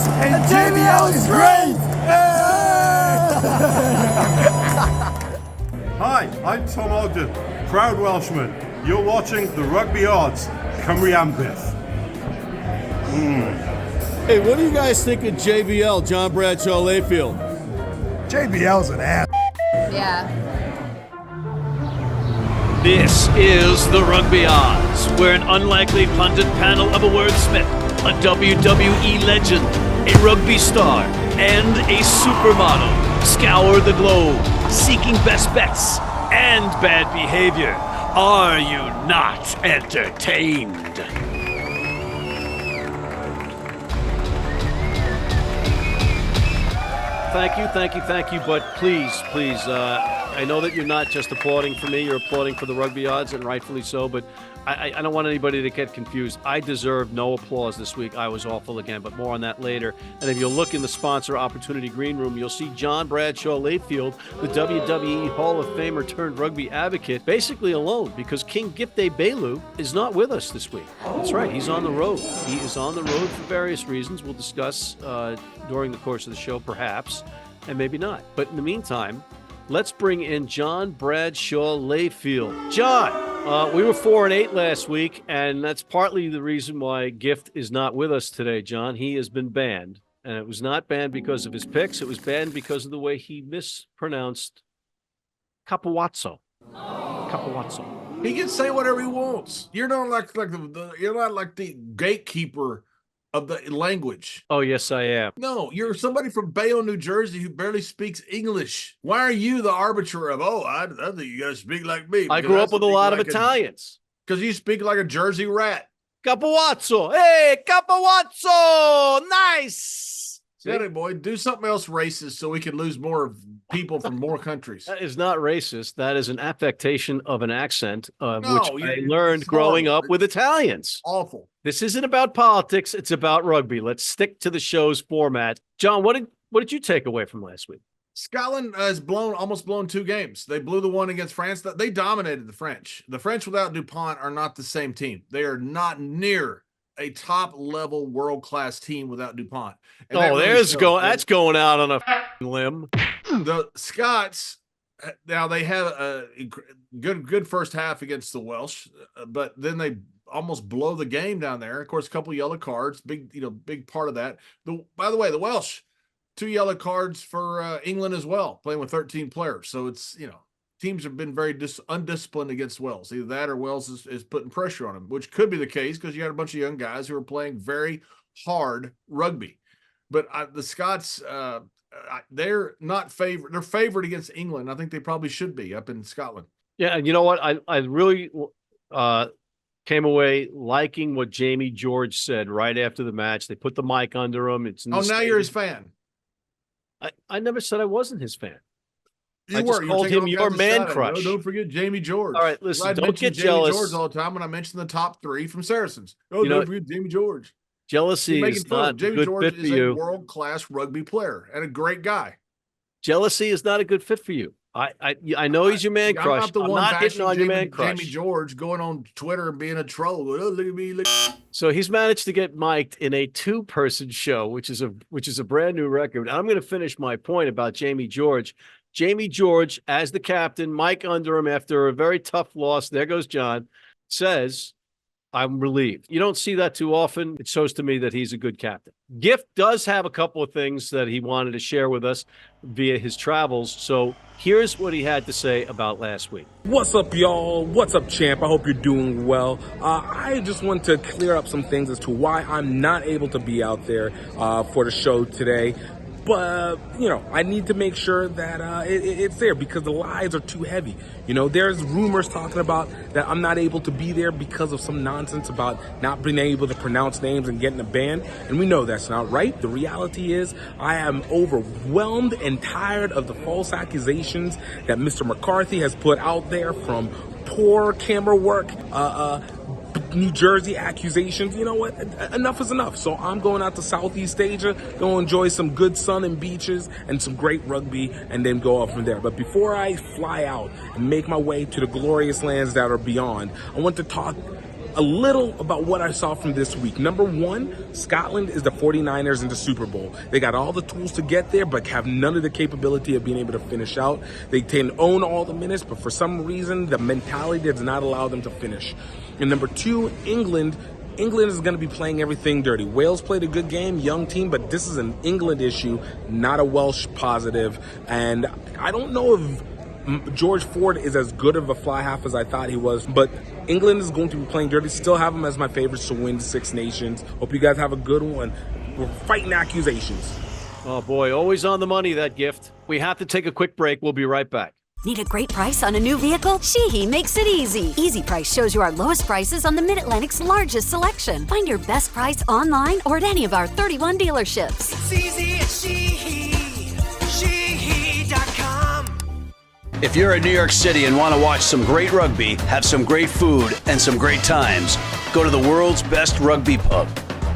and JBL is great! Hi, I'm Tom Ogden, proud Welshman. You're watching the Rugby Odds. Cymru Ambith. Hey, what do you guys think of JBL, John Bradshaw Layfield? JBL's an ass. Yeah. This is the Rugby Odds, where an unlikely pundit panel of a wordsmith, a WWE legend, a rugby star, and a supermodel scour the globe, seeking best bets and bad behavior. Are you not entertained? Thank you, but please, I know that you're not just applauding for me, you're applauding for the Rugby Odds, and rightfully so, but I don't want anybody to get confused. I deserve no applause this week. I was awful again, but more on that later. And if you look in the sponsor opportunity green room, you'll see John Bradshaw Layfield, the WWE Hall of Famer turned rugby advocate, basically alone because King Gift Egbelu is not with us this week. That's right, he's on the road. He is on the road for various reasons we'll discuss during the course of the show, perhaps, and maybe not. But in the meantime, let's bring in John Bradshaw Layfield. John, we were 4-8 last week, and that's partly the reason why Gift is not with us today, John. He has been banned, and it was not banned because of his picks. It was banned because of the way he mispronounced Capuozzo. Capuozzo. He can say whatever he wants. You're not you're not like the gatekeeper of the language. Oh, yes, I am. No, you're somebody from Bayonne, New Jersey who barely speaks English. Why are you the arbiter of, I think you got to speak like me? I grew up with a lot of Italians. Because you speak like a Jersey rat. Capuozzo. Hey, Capuozzo. Nice. Get it, boy. Do something else racist so we can lose more people from more countries. That is not racist. That is an affectation of an accent, which I learned it's growing horrible. up with Italians. Awful. This isn't about politics. It's about rugby. Let's stick to the show's format. John, what did you take away from last week? Scotland has almost blown 2 games. They blew the one against France. They dominated the French. The French without DuPont are not the same team. They are not near a top-level world-class team without DuPont. And that's going out on a limb. The Scots, now they had a good first half against the Welsh, but then they almost blow the game down there. Of course, a couple yellow cards, big part of that. By the way, the Welsh, 2 yellow cards for England as well, playing with 13 players. So it's, teams have been very undisciplined against Wales. Either that or Wales is putting pressure on them, which could be the case because you had a bunch of young guys who are playing very hard rugby. But the Scots, they're not favored. They're favored against England. I think they probably should be up in Scotland. Yeah, and you know what? I really came away liking what Jamie George said right after the match. They put the mic under him. Now you're his fan. I never said I wasn't his fan. You I were. just called him your man crush. Don't forget Jamie George. All right, listen, don't get Jamie jealous. George all the time when I mention the top 3 from Saracens. Don't forget Jamie George. Jealousy is not a Jamie George good fit for is you. a world-class rugby player and a great guy. Jealousy is not a good fit for you. I know he's your man crush. I'm not hitting on your man crush. Jamie George going on Twitter and being a troll. Oh, look at me. So he's managed to get mic'd in a 2-person show, which is a brand new record. And I'm going to finish my point about Jamie George. Jamie George, as the captain, mic under him after a very tough loss. There goes John. Says, I'm relieved. You don't see that too often. It shows to me that he's a good captain. Gift does have a couple of things that he wanted to share with us via his travels. So here's what he had to say about last week. What's up, y'all? What's up, champ? I hope you're doing well. I just want to clear up some things as to why I'm not able to be out there for the show today. But, I need to make sure that it's there because the lies are too heavy. There's rumors talking about that I'm not able to be there because of some nonsense about not being able to pronounce names and getting a ban. And we know that's not right. The reality is I am overwhelmed and tired of the false accusations that Mr. McCarthy has put out there from poor camera work, New Jersey accusations. You know what? Enough is enough. So I'm going out to Southeast Asia, go enjoy some good sun and beaches and some great rugby, and then go off from there. But before I fly out and make my way to the glorious lands that are beyond, I want to talk a little about what I saw from this week. Number one, Scotland is the 49ers in the Super Bowl. They got all the tools to get there, but have none of the capability of being able to finish out. They can own all the minutes, but for some reason, the mentality does not allow them to finish. And number two, England is going to be playing everything dirty. Wales played a good game, young team, but this is an England issue, not a Welsh positive. And I don't know if George Ford is as good of a fly half as I thought he was, but England is going to be playing dirty. Still have them as my favorites to win Six Nations. Hope you guys have a good one. We're fighting accusations. Oh boy, always on the money, that Gift. We have to take a quick break. We'll be right back. Need a great price on a new vehicle? Sheehy makes it easy. Easy Price shows you our lowest prices on the Mid-Atlantic's largest selection. Find your best price online or at any of our 31 dealerships. It's easy at Sheehy. Sheehy.com. If you're in New York City and want to watch some great rugby, have some great food, and some great times, go to the world's best rugby pub,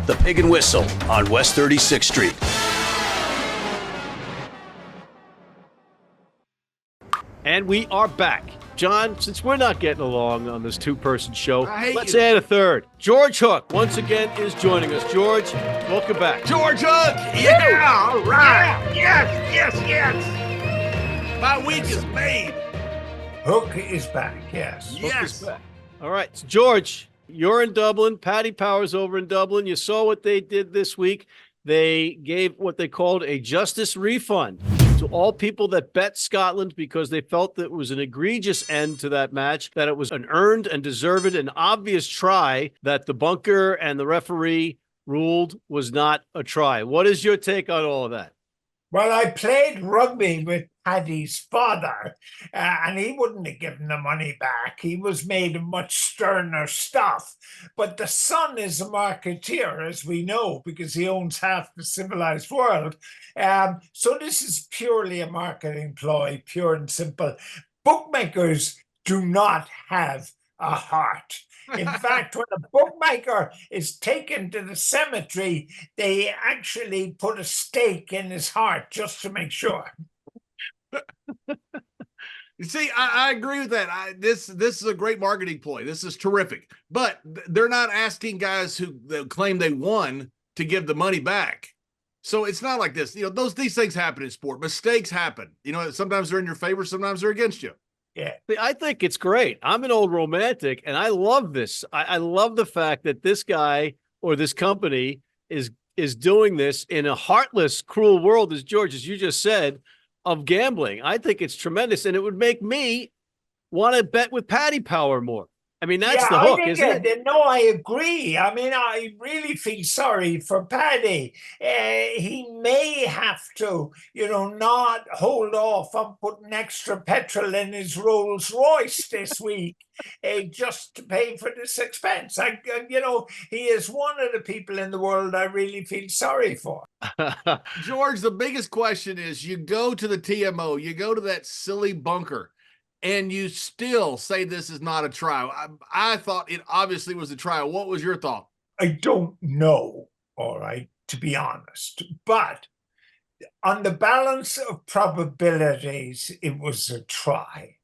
the Pig and Whistle on West 36th Street. And we are back. John, since we're not getting along on this two-person show, let's you. add a third. George Hook, once again, is joining us. George, welcome back. George Hook. Yeah, all right. Yes. My week is made. Hook is back, yes. Yes. All right, so George, you're in Dublin. Paddy Power's over in Dublin. You saw what they did this week. They gave what they called a justice refund to all people that bet Scotland because they felt that it was an egregious end to that match, that it was an earned and deserved and obvious try that the bunker and the referee ruled was not a try. What is your take on all of that? Well, I played rugby with Paddy's father, and he wouldn't have given the money back. He was made of much sterner stuff. But the son is a marketeer, as we know, because he owns half the civilized world. So this is purely a marketing ploy, pure and simple. Bookmakers do not have a heart. In fact, when a bookmaker is taken to the cemetery, they actually put a stake in his heart just to make sure. You see, I agree with that. This is a great marketing ploy. This is terrific. But they're not asking guys who claim they won to give the money back. So it's not like this. You know, these things happen in sport. Mistakes happen. You know, sometimes they're in your favor, sometimes they're against you. Yeah, I think it's great. I'm an old romantic, and I love this. I love the fact that this guy or this company is doing this in a heartless, cruel world, as George, as you just said, of gambling. I think it's tremendous, and it would make me want to bet with Paddy Power more. I mean, that's the hook, isn't it? No, I agree. I mean, I really feel sorry for Paddy. He may have to, not hold off on putting extra petrol in his Rolls Royce this week just to pay for this expense. He is one of the people in the world I really feel sorry for. George, the biggest question is you go to the TMO, you go to that silly bunker, and you still say this is not a trial. I thought it obviously was a trial. What was your thought? I don't know, all right, to be honest. But on the balance of probabilities, it was a try.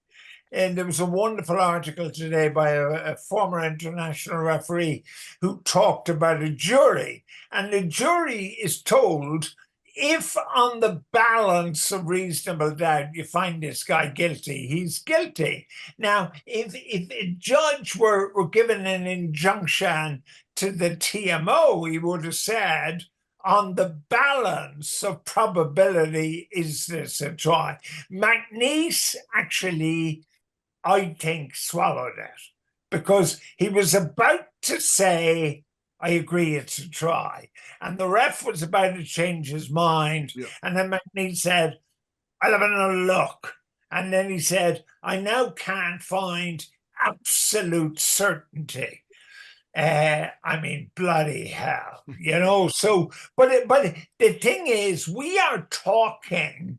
And there was a wonderful article today by a former international referee who talked about a jury. And the jury is told, if on the balance of reasonable doubt you find this guy guilty, he's guilty. Now, if a judge were given an injunction to the TMO, he would have said, on the balance of probability, is this a try? McNeice actually, I think, swallowed it because he was about to say, I agree it's a try. And the ref was about to change his mind. Yeah. And then McNeice said, I'll have another look. And then he said, I now can't find absolute certainty. Bloody hell, So, but the thing is, we are talking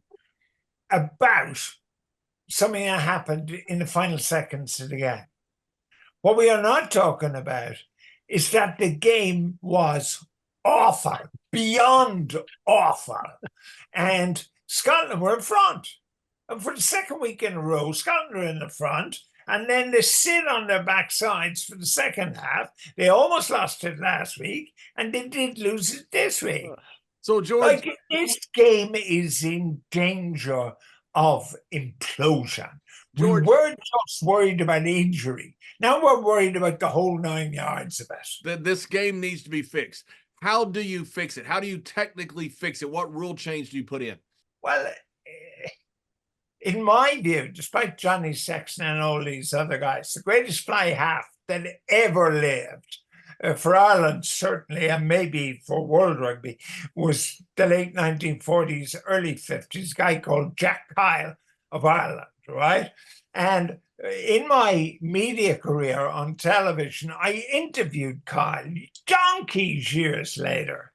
about something that happened in the final seconds of the game. What we are not talking about is that the game was awful, beyond awful. And Scotland were in front. And for the second week in a row, Scotland were in the front. and then they sit on their backsides for the second half. They almost lost it last week, and they did lose it this week. So, George, Like, this game is in danger of implosion. George, We were just worried about injury. Now we're worried about the whole 9 yards of it. this game needs to be fixed. How do you fix it? How do you technically fix it? What rule change do you put in? Well, in my view, despite Johnny Sexton and all these other guys, the greatest fly half that ever lived, for Ireland certainly, and maybe for world rugby, was the late 1940s, early 50s, guy called Jack Kyle of Ireland, right? And in my media career on television, I interviewed Kyle donkeys years later.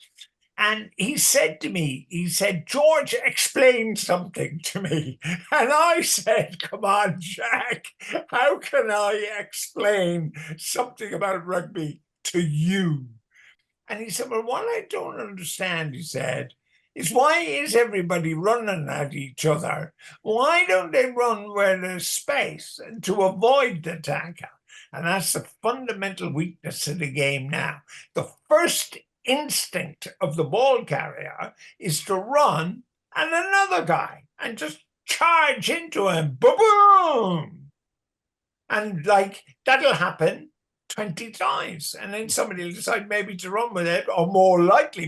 And he said to me, he said, George, explain something to me. And I said, come on, Jack, how can I explain something about rugby to you? And he said, well, what I don't understand, he said, is why is everybody running at each other? Why don't they run where there's space and to avoid the tackle? And that's the fundamental weakness of the game now. The first instinct of the ball carrier is to run and another guy and just charge into him. Boom! And like, that'll happen 20 times. And then somebody will decide maybe to run with it, or more likely,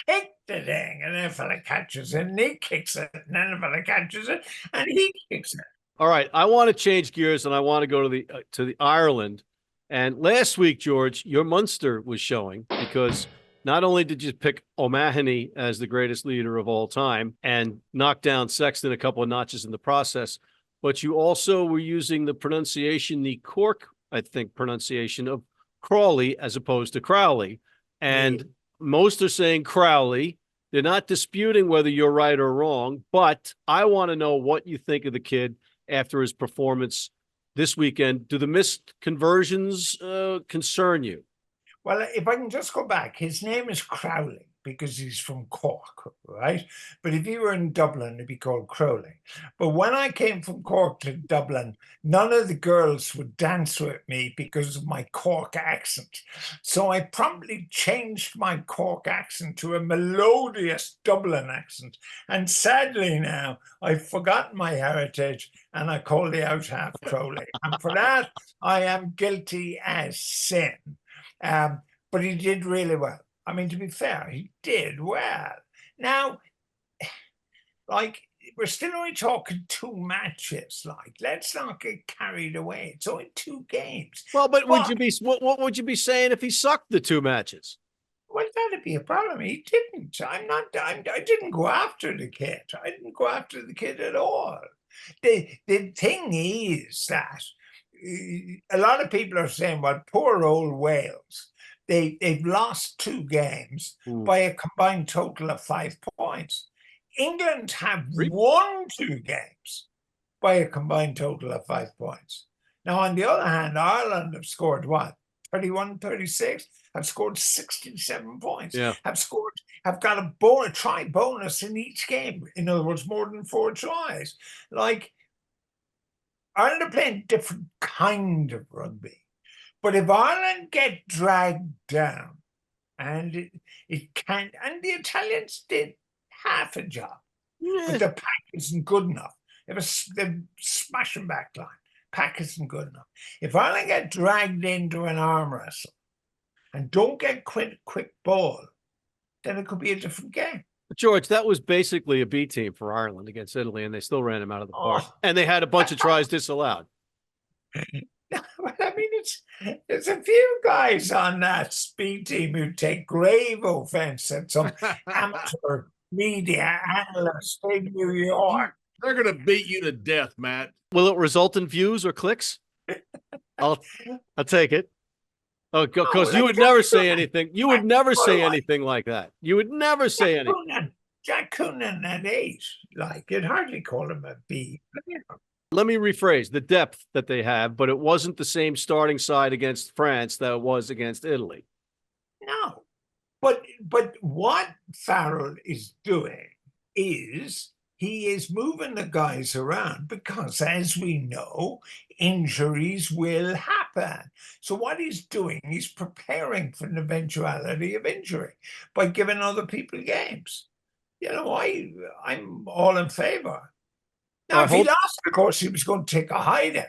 kick the thing. And then a fella catches it and he kicks it. And then a fella catches it and he kicks it. All right. I want to change gears and I want to go to the Ireland. And last week, George, your Munster was showing, because not only did you pick O'Mahony as the greatest leader of all time and knock down Sexton a couple of notches in the process, but you also were using the pronunciation, the Cork, I think, pronunciation of Crawley as opposed to Crowley. And most are saying Crowley. They're not disputing whether you're right or wrong, but I want to know what you think of the kid after his performance this weekend. Do the missed conversions concern you? Well, if I can just go back, his name is Crowley because he's from Cork, right? But if he were in Dublin, it'd be called Crowley. But when I came from Cork to Dublin, none of the girls would dance with me because of my Cork accent. So I promptly changed my Cork accent to a melodious Dublin accent. And sadly now, I've forgotten my heritage and I call the out half Crowley. And for that, I am guilty as sin. But he did really well. I mean, to be fair, he did well. Now, like, we're still only talking 2 matches. Like, let's not get carried away. It's only 2 games. Well, but would you be what would you be saying if he sucked the 2 matches? Well, that'd be a problem. He didn't. I didn't go after the kid. I didn't go after the kid at all. The thing is that a lot of people are saying, well, poor old Wales. They've lost 2 games by a combined total of 5 points. England have won 2 games by a combined total of 5 points. Now, on the other hand, Ireland have scored what? 31, 36, have scored 67 points. Yeah. Have got a try bonus in each game. In other words, more than 4 tries. Like, Ireland are playing different kind of rugby. But if Ireland get dragged down, and it can, and the Italians did half a job, but the pack isn't good enough. They're smashing back line. Pack isn't good enough. If Ireland get dragged into an arm wrestle and don't get quick ball, then it could be a different game. But George, that was basically a B team for Ireland against Italy, and they still ran him out of the park. And they had a bunch of tries disallowed. I mean, there's a few guys on that speed team who take grave offense at some amateur media analyst in New York. They're going to beat you to death, Matt. Will it result in views or clicks? I'll take it. Oh, because you would never say anything. You would never say anything like that. You would never say anything. Jack Coonan at 8, like, you'd hardly call him a B. Let me rephrase the depth that they have, but it wasn't the same starting side against France that it was against Italy. No, but what Farrell is doing is he is moving the guys around because, as we know, injuries will happen. So what he's doing, he's preparing for an eventuality of injury by giving other people games. You know, I'm all in favor. Now, if he lost, of course, he was going to take a hiding.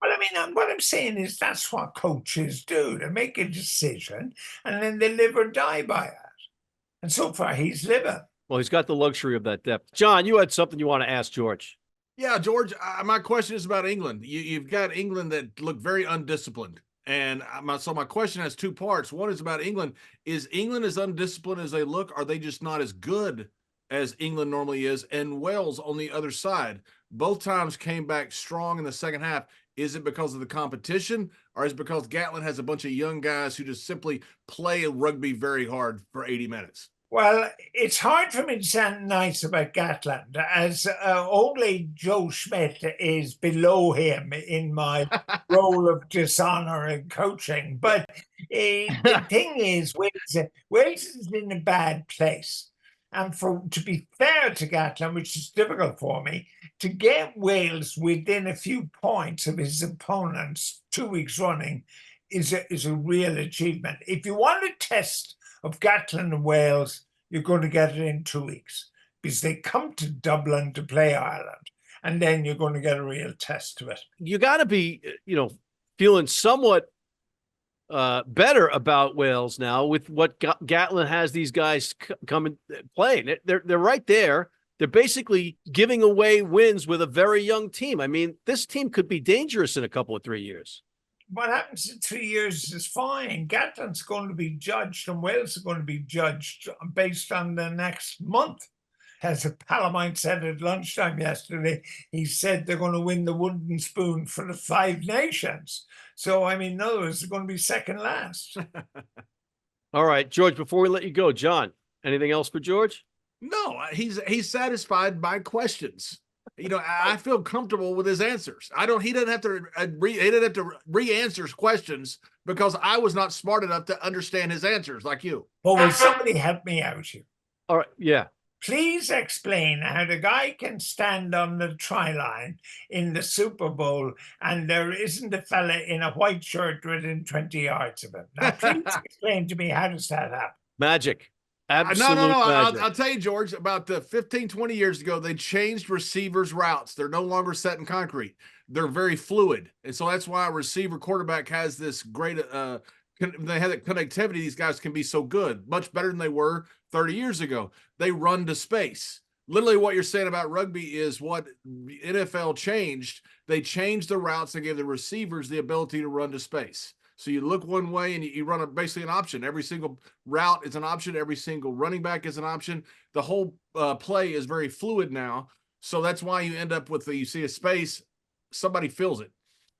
But I mean, what I'm saying is that's what coaches do. They make a decision and then they live or die by it. And so far, he's living. Well, he's got the luxury of that depth. John, you had something you want to ask George. Yeah, George, my question is about England. You've got England that look very undisciplined. And so my question has two parts. One is about England. Is England as undisciplined as they look? Are they just not as good as England normally is? And Wales on the other side, both times came back strong in the second half. Is it because of the competition, or is it because Gatland has a bunch of young guys who just simply play rugby very hard for 80 minutes? Well, it's hard for me to sound nice about Gatland, as only Joe Schmidt is below him in my role of dishonor in coaching. But the thing is, Wales is in a bad place. And to be fair to Gatland, which is difficult for me, to get Wales within a few points of his opponents 2 weeks running is a real achievement. If you want a test of Gatland and Wales, you're going to get it in 2 weeks because they come to Dublin to play Ireland, and then you're going to get a real test of it. You got to be, feeling somewhat better about Wales now with what Gatland has these guys come and play. They're right there. They're basically giving away wins with a very young team. I mean, this team could be dangerous in a couple of 3 years. What happens in 3 years is fine. Gatland's going to be judged and Wales are going to be judged based on the next month. As a pal of mine said at lunchtime yesterday, he said they're going to win the wooden spoon for the Five Nations. So, I mean, in other words, they're going to be second last. All right, George, before we let you go, John, anything else for George? No, he's satisfied by questions. I feel comfortable with his answers. He doesn't have to re-answer questions because I was not smart enough to understand his answers like you. Well, will somebody help me out here? All right, yeah. Please explain how the guy can stand on the try line in the Super Bowl and there isn't a fella in a white shirt within 20 yards of him. Now, please explain to me, how does that happen? Magic. Absolute No. magic. I'll tell you, George, about 15, 20 yeyears ago, they changed receivers' routes. They're no longer set in concrete. They're very fluid. And so that's why a receiver quarterback has this great, they have that connectivity. These guys can be so good, much better than they were 30 years ago. They run to space. Literally what you're saying about rugby is what NFL changed. They changed the routes and gave the receivers the ability to run to space. So you look one way and you run basically an option. Every single route is an option. Every single running back is an option. The whole play is very fluid now. So that's why you end up with you see a space, somebody fills it.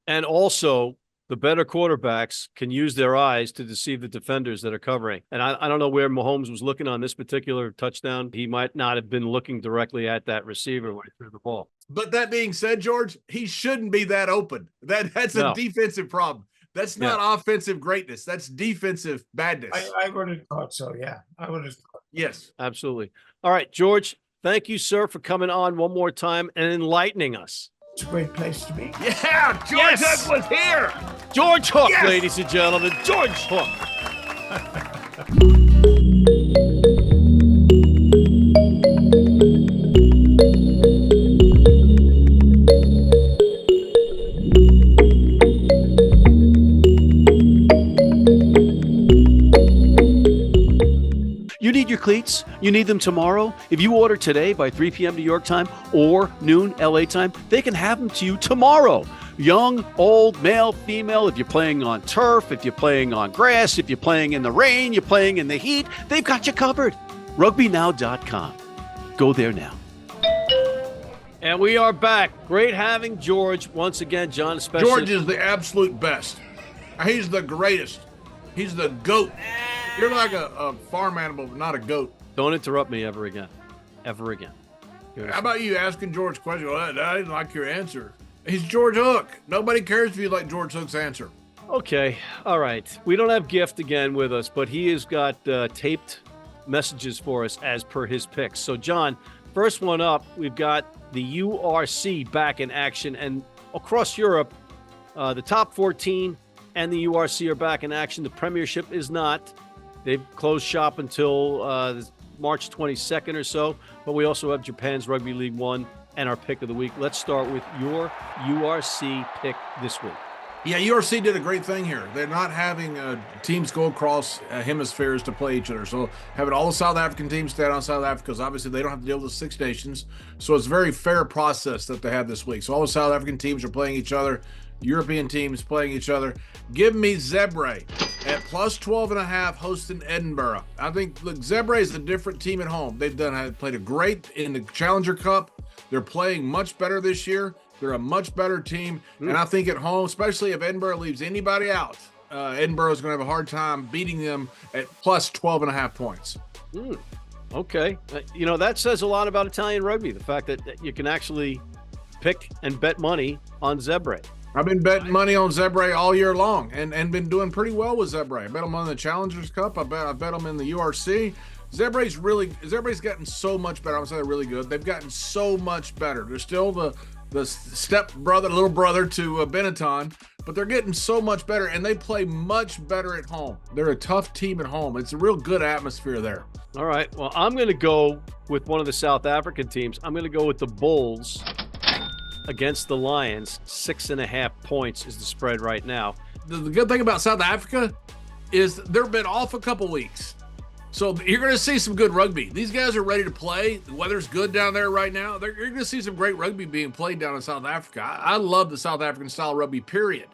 And also, the better quarterbacks can use their eyes to deceive the defenders that are covering. And I don't know where Mahomes was looking on this particular touchdown. He might not have been looking directly at that receiver when he threw the ball. But that being said, George, he shouldn't be that open. That's a defensive problem. That's not offensive greatness. That's defensive badness. I would have thought so, yeah. I would have thought. Yes. Absolutely. All right, George, thank you, sir, for coming on one more time and enlightening us. It's a great place to be. Yeah, George Hook was here. George Hook, ladies and gentlemen. George Hook. You need your cleats? You need them tomorrow? If you order today by 3 p.m. New York time or noon LA time, they can have them to you tomorrow. Young, old, male, female, if you're playing on turf, if you're playing on grass, if you're playing in the rain, you're playing in the heat, they've got you covered. RugbyNow.com. Go there now. And we are back. Great having George once again, John. Especially George is the absolute best. He's the greatest. He's the GOAT. You're like a farm animal, but not a goat. Don't interrupt me ever again. Ever again. How about you asking George questions? Well, I didn't like your answer. He's George Hook. Nobody cares if you like George Hook's answer. Okay. All right. We don't have Gift again with us, but he has got taped messages for us as per his picks. So, John, First one up, we've got the URC back in action. And across Europe, the top 14 and the URC are back in action. The Premiership is not. They've closed shop until March 22nd or so. But we also have Japan's Rugby League 1 and our pick of the week. Let's start with your URC pick this week. Yeah, URC did a great thing here. They're not having teams go across hemispheres to play each other. So having all the South African teams stay out on South Africa, because obviously they don't have to deal with the Six Nations. So it's a very fair process that they have this week. So all the South African teams are playing each other, European teams playing each other. Give me Zebre at plus 12.5 hosting Edinburgh. I think, look, Zebre is a different team at home. They've played a great in the Challenger Cup. They're playing much better this year. They're a much better team. And I think at home, especially if Edinburgh leaves anybody out, Edinburgh is going to have a hard time beating them at plus 12.5 points. Okay. That says a lot about Italian rugby, the fact that you can actually pick and bet money on Zebre. I've been betting money on Zebre all year long and been doing pretty well with Zebre. I bet them on the Challengers Cup. I bet them in the URC. Zebre's gotten so much better. I'm saying they're really good. They've gotten so much better. They're still the little brother to Benetton, but they're getting so much better, and they play much better at home. They're a tough team at home. It's a real good atmosphere there. All right. Well, I'm going to go with one of the South African teams. I'm going to go with the Bulls against the Lions. 6.5 points is the spread right now. The good thing about South Africa is they've been off a couple weeks. So you're going to see some good rugby. These guys are ready to play. The weather's good down there right now. You're going to see some great rugby being played down in South Africa. I love the South African style rugby, period.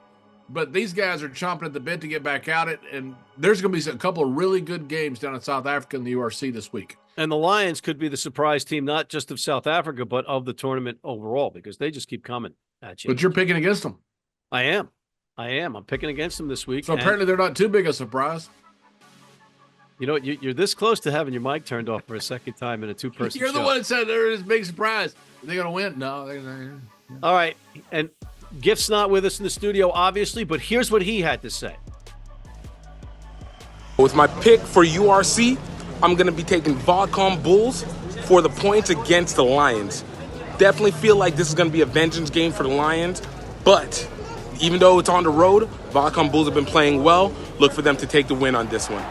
But these guys are chomping at the bit to get back at it. And there's going to be a couple of really good games down in South Africa in the URC this week. And the Lions could be the surprise team, not just of South Africa, but of the tournament overall, because they just keep coming at you. But you're picking against them. I am. I'm picking against them this week. So apparently they're not too big a surprise. You know, you're this close to having your mic turned off for a second time in a two-person show. You're the one that said they're this big surprise. Are they going to win? No. All right. And Gift's not with us in the studio, obviously, but here's what he had to say. With my pick for URC, I'm going to be taking Vodcom Bulls for the points against the Lions. Definitely feel like this is going to be a vengeance game for the Lions, but even though it's on the road, Vodcom Bulls have been playing well. Look for them to take the win on this one.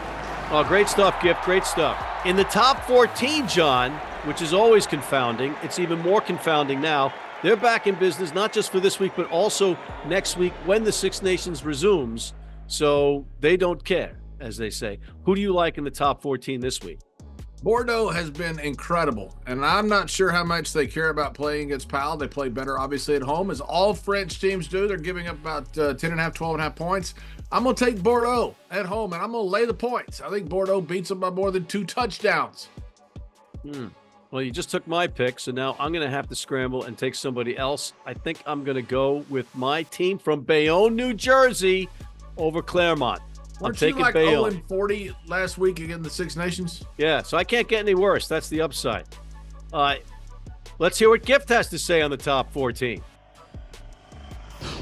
Oh, great stuff, Gift. Great stuff. In the top 14, John, which is always confounding, it's even more confounding now. They're back in business, not just for this week, but also next week when the Six Nations resumes. So they don't care, as they say. Who do you like in the top 14 this week? Bordeaux has been incredible, and I'm not sure how much they care about playing against PAL. They play better, obviously, at home, as all French teams do. They're giving up about 10.5, 12.5 points. I'm going to take Bordeaux at home, and I'm going to lay the points. I think Bordeaux beats them by more than 2 touchdowns. Well, you just took my pick, so now I'm going to have to scramble and take somebody else. I think I'm going to go with my team from Bayonne, New Jersey, over Claremont. I'm taking Bayonne. 0-40 last week against the Six Nations? Yeah, so I can't get any worse. That's the upside. Let's hear what Gift has to say on the top 14.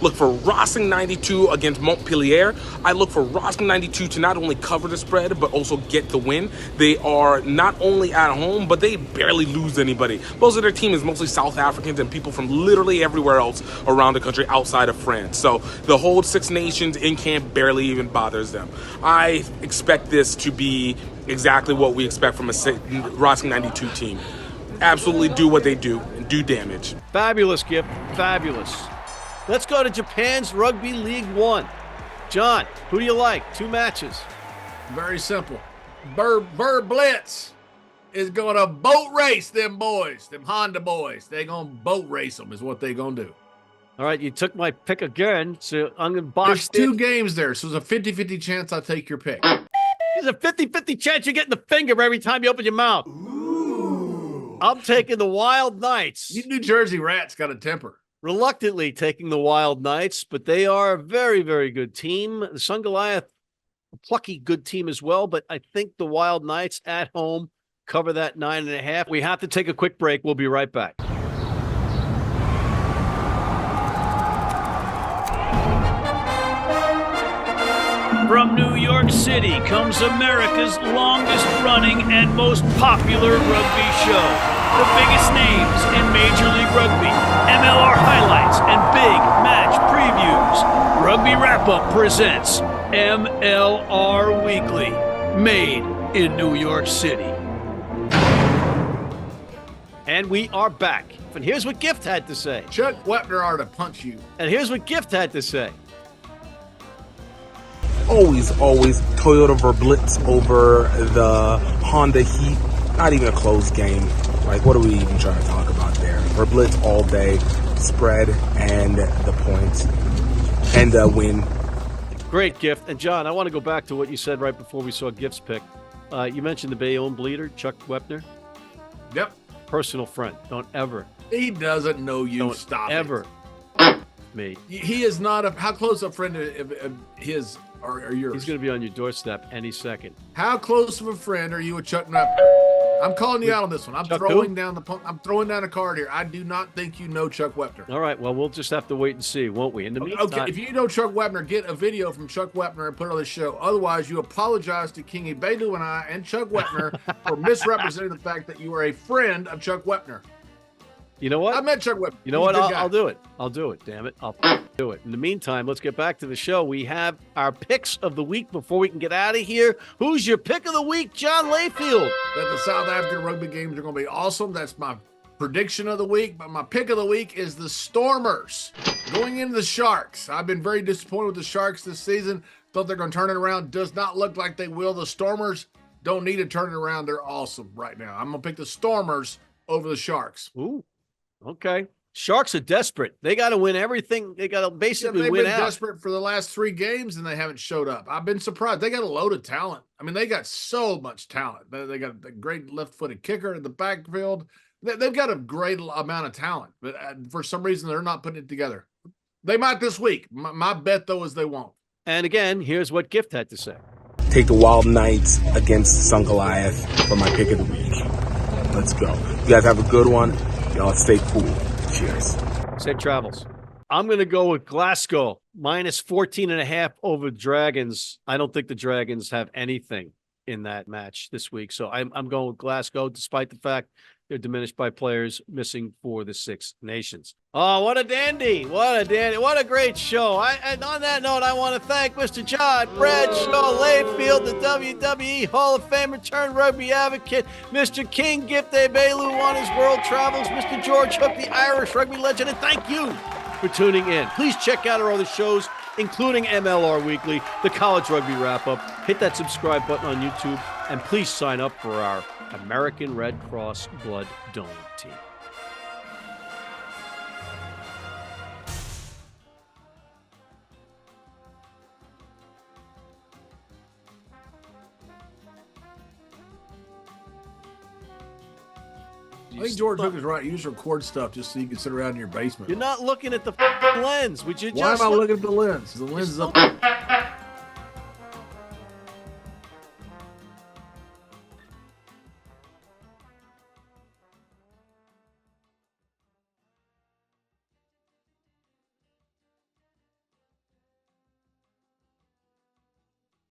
Look for Racing 92 against Montpellier. I look for Racing 92 to not only cover the spread, but also get the win. They are not only at home, but they barely lose anybody. Most of their team is mostly South Africans and people from literally everywhere else around the country outside of France. So the whole Six Nations in camp barely even bothers them. I expect this to be exactly what we expect from a Racing 92 team. Absolutely do what they do and do damage. Fabulous, Gift. Fabulous. Let's go to Japan's Rugby League 1. John, who do you like? 2 matches. Very simple. Burr Blitz is going to boat race them boys, them Honda boys. They're going to boat race them is what they're going to do. All right, you took my pick again, so I'm going to box There's 2 games there, so there's a 50-50 chance I take your pick. There's a 50-50 chance you're getting the finger every time you open your mouth. Ooh. I'm taking the Wild Knights. You New Jersey Rats got a temper. Reluctantly taking the Wild Knights, but they are a very, very good team. The Sun Goliath, a plucky good team as well, but I think the Wild Knights at home cover that 9.5. We have to take a quick break. We'll be right back. From New York City comes America's longest running and most popular rugby show. The biggest names in Major League Rugby, MLR highlights, and big match previews. Rugby Wrap-Up presents MLR Weekly, made in New York City. And we are back. And here's what Gift had to say. Chuck Wepner ought to punch you. And here's what Gift had to say. Always Toyota Verblitz over the Honda Heat. Not even a close game. Like, what are we even trying to talk about there? Verblitz all day, spread and the points, and the win. Great, Gift. And John, I want to go back to what you said right before we saw Gift's pick. You mentioned the Bayonne bleeder, Chuck Wepner. Yep. Personal friend. Don't ever. He doesn't know you. Don't Stop ever. it. Me. He is not a. How close a friend of his are yours? He's going to be on your doorstep any second. How close of a friend are you with Chuck Wepner? I'm calling you out on this one. I'm Chuck throwing who? down a card here. I do not think you know Chuck Wepner. All right. Well, we'll just have to wait and see, won't we? In the meantime, Okay, if you know Chuck Wepner, get a video from Chuck Wepner and put it on the show. Otherwise, you apologize to King Egbelu and I and Chuck Wepner for misrepresenting the fact that you are a friend of Chuck Wepner. you know what? I met Chuck Wepner. You know He's what? a good guy. I'll do it. I'll do it. Damn it. I'll do it. In the meantime, let's get back to the show. We have our picks of the week before we can get out of here. Who's your pick of the week, John Layfield? That the South African rugby games are going to be awesome. That's my prediction of the week. But my pick of the week is the Stormers going into the Sharks. I've been very disappointed with the Sharks this season. Thought they're going to turn it around. Does not look like they will. The Stormers don't need to turn it around. They're awesome right now. I'm going to pick the Stormers over the Sharks. Ooh, okay. Sharks are desperate. They got to win everything. They got to basically they've win been out. desperate for the last 3 games, and they haven't showed up. I've been surprised. They got a load of talent. I mean, they got so much talent. They got a great left-footed kicker in the backfield. They've got a great amount of talent, but for some reason, they're not putting it together. They might this week. My bet, though, is they won't. And again, here's what Gift had to say. Take the Wild Knights against Sun Goliath for my pick of the week. Let's go. You guys have a good one. Y'all stay cool. Cheers. Safe travels. I'm going to go with Glasgow, minus 14.5 over Dragons. I don't think the Dragons have anything in that match this week. So I'm going with Glasgow, despite the fact they're diminished by players missing for the Six Nations. Oh, what a dandy. What a dandy. What a great show. And on that note, I want to thank Mr. John Bradshaw Layfield, the WWE Hall of Famer turned rugby advocate, Mr. King Gift Egbelu on his world travels, Mr. George Hook, the Irish rugby legend, and thank you for tuning in. Please check out our other shows, including MLR Weekly, the College Rugby Wrap-Up. Hit that subscribe button on YouTube, and please sign up for our American Red Cross Blood Donor Team. I think George Hook is right. You just record stuff just so you can sit around in your basement. You're not looking at the lens. Would you Why just am I looking at the lens? The lens is up.